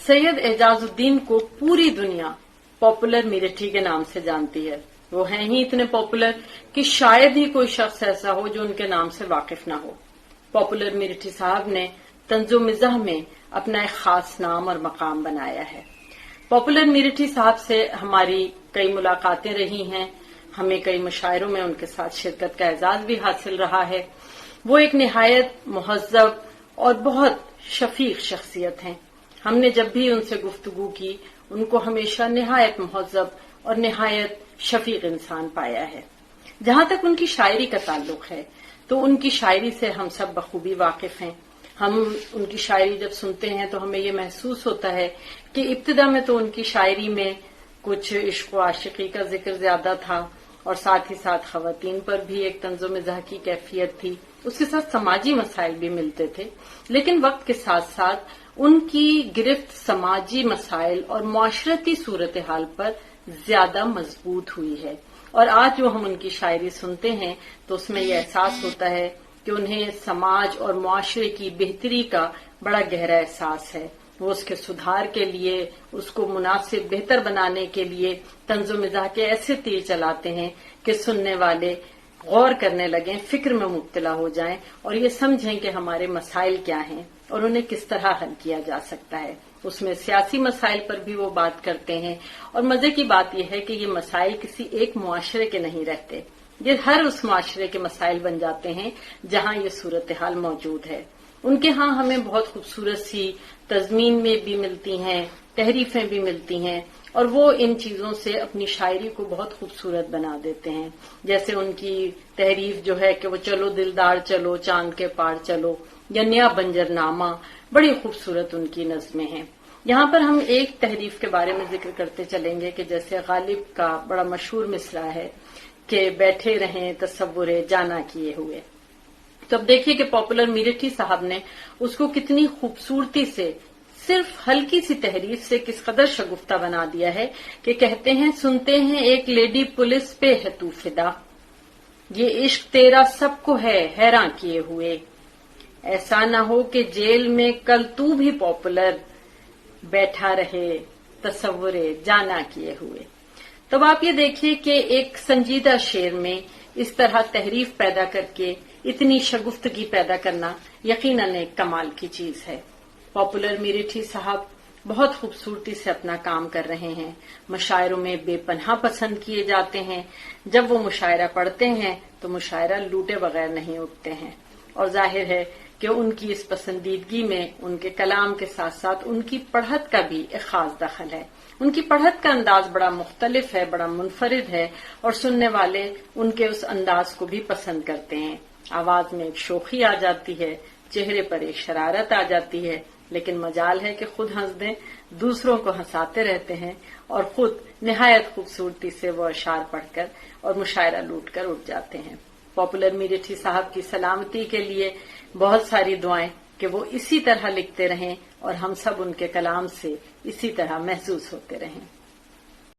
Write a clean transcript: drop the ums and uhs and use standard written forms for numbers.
सैयद एजाजुद्दीन को पूरी दुनिया पॉपुलर मीरठी के नाम से जानती है। वो हैं ही इतने पॉपुलर कि शायद ही कोई शख्स ऐसा हो जो उनके नाम से वाकिफ न हो। पॉपुलर मीरठी साहब ने तंज़ो मिज़ाह में अपना एक खास नाम और मकाम बनाया है। पॉपुलर मीरठी साहब से हमारी कई मुलाकातें रही हैं, हमें कई मुशायरों में उनके साथ शिरकत का एजाज भी हासिल रहा है। वो एक निहायत मुहज़्ज़ब और बहुत शफीक शख्सियत हैं। हमने जब भी उनसे गुफ्तगू की, उनको हमेशा निहायत मुहज़्ज़ब और निहायत शफीक इंसान पाया है। जहां तक उनकी शायरी का ताल्लुक है तो उनकी शायरी से हम सब बखूबी वाकिफ हैं। हम उनकी शायरी जब सुनते हैं तो हमें ये महसूस होता है कि इब्तिदा में तो उनकी शायरी में कुछ इश्क व आशिकी का जिक्र ज्यादा था और साथ ही साथ खवातीन पर भी एक तंज़ो मिज़ाह की कैफियत थी। उसके साथ समाजी मसाइल भी मिलते थे, लेकिन वक्त के साथ साथ उनकी गिरफ्त समाजी मसाइल और मुआशरती सूरत हाल पर ज्यादा मजबूत हुई है। और आज जो हम उनकी शायरी सुनते हैं तो उसमें यह एहसास होता है कि उन्हें समाज और मुआशरे की बेहतरी का बड़ा गहरा एहसास है। वो उसके सुधार के लिए, उसको मुनासिब बेहतर बनाने के लिए तंज़ो मिज़ाह के ऐसे तीर चलाते हैं कि सुनने वाले गौर करने लगें, फिक्र में मुब्तला हो जाएं और ये समझें कि हमारे मसाइल क्या हैं और उन्हें किस तरह हल किया जा सकता है। उसमें सियासी मसाइल पर भी वो बात करते हैं और मजे की बात यह है कि ये मसाइल किसी एक मुआशरे के नहीं रहते, ये हर उस मुआशरे के मसाइल बन जाते हैं जहां ये सूरत हाल मौजूद है। उनके यहाँ हमें बहुत खूबसूरत सी तज़मीन में भी मिलती हैं, तहरीफें भी मिलती हैं और वो इन चीजों से अपनी शायरी को बहुत खूबसूरत बना देते हैं। जैसे उनकी तहरीफ जो है कि वो चलो दिलदार चलो चांद के पार चलो या नया बंजरनामा, बड़ी खूबसूरत उनकी नज़्में हैं। यहाँ पर हम एक तहरीफ के बारे में जिक्र करते चलेंगे कि जैसे गालिब का बड़ा मशहूर मिसरा है कि बैठे रहें तसव्वुरे जाना किए हुए। तो अब देखिए कि पॉपुलर मीरठी साहब ने उसको कितनी खूबसूरती से सिर्फ हल्की सी तहरीफ से किस कदर शगुफ्ता बना दिया है कि कहते हैं, सुनते हैं एक लेडी पुलिस पे है तू फिदा, ये इश्क तेरा सबको है हैरान किए हुए, ऐसा न हो कि जेल में कल तू भी पॉपुलर बैठा रहे तसव्वुरे जाना किए हुए। तब आप ये देखिए कि एक संजीदा शेर में इस तरह तहरीफ पैदा करके इतनी शगुफ्तगी पैदा करना यकीनन एक कमाल की चीज है। पॉपुलर मीरठी साहब बहुत खूबसूरती से अपना काम कर रहे हैं, मुशायरों में बेपनाह पसंद किए जाते हैं। जब वो मुशायरा पढ़ते हैं तो मुशायरा लूटे बगैर नहीं उठते हैं और जाहिर है कि उनकी इस पसंदीदगी में उनके कलाम के साथ साथ उनकी पढ़त का भी एक खास दखल है। उनकी पढ़त का अंदाज बड़ा मुख्तलिफ है, बड़ा मुनफरिद है और सुनने वाले उनके उस अंदाज को भी पसंद करते हैं। आवाज में एक शोखी आ जाती है, चेहरे पर एक शरारत आ जाती है, लेकिन मजाल है कि खुद हंस दें, दूसरों को हंसाते रहते हैं और खुद निहायत खूबसूरती से वो अशार पढ़कर और मुशायरा लूट कर उठ जाते हैं। पॉपुलर मीरठी साहब की सलामती के लिए बहुत सारी दुआएं कि वो इसी तरह लिखते रहें और हम सब उनके कलाम से इसी तरह महसूस होते रहें।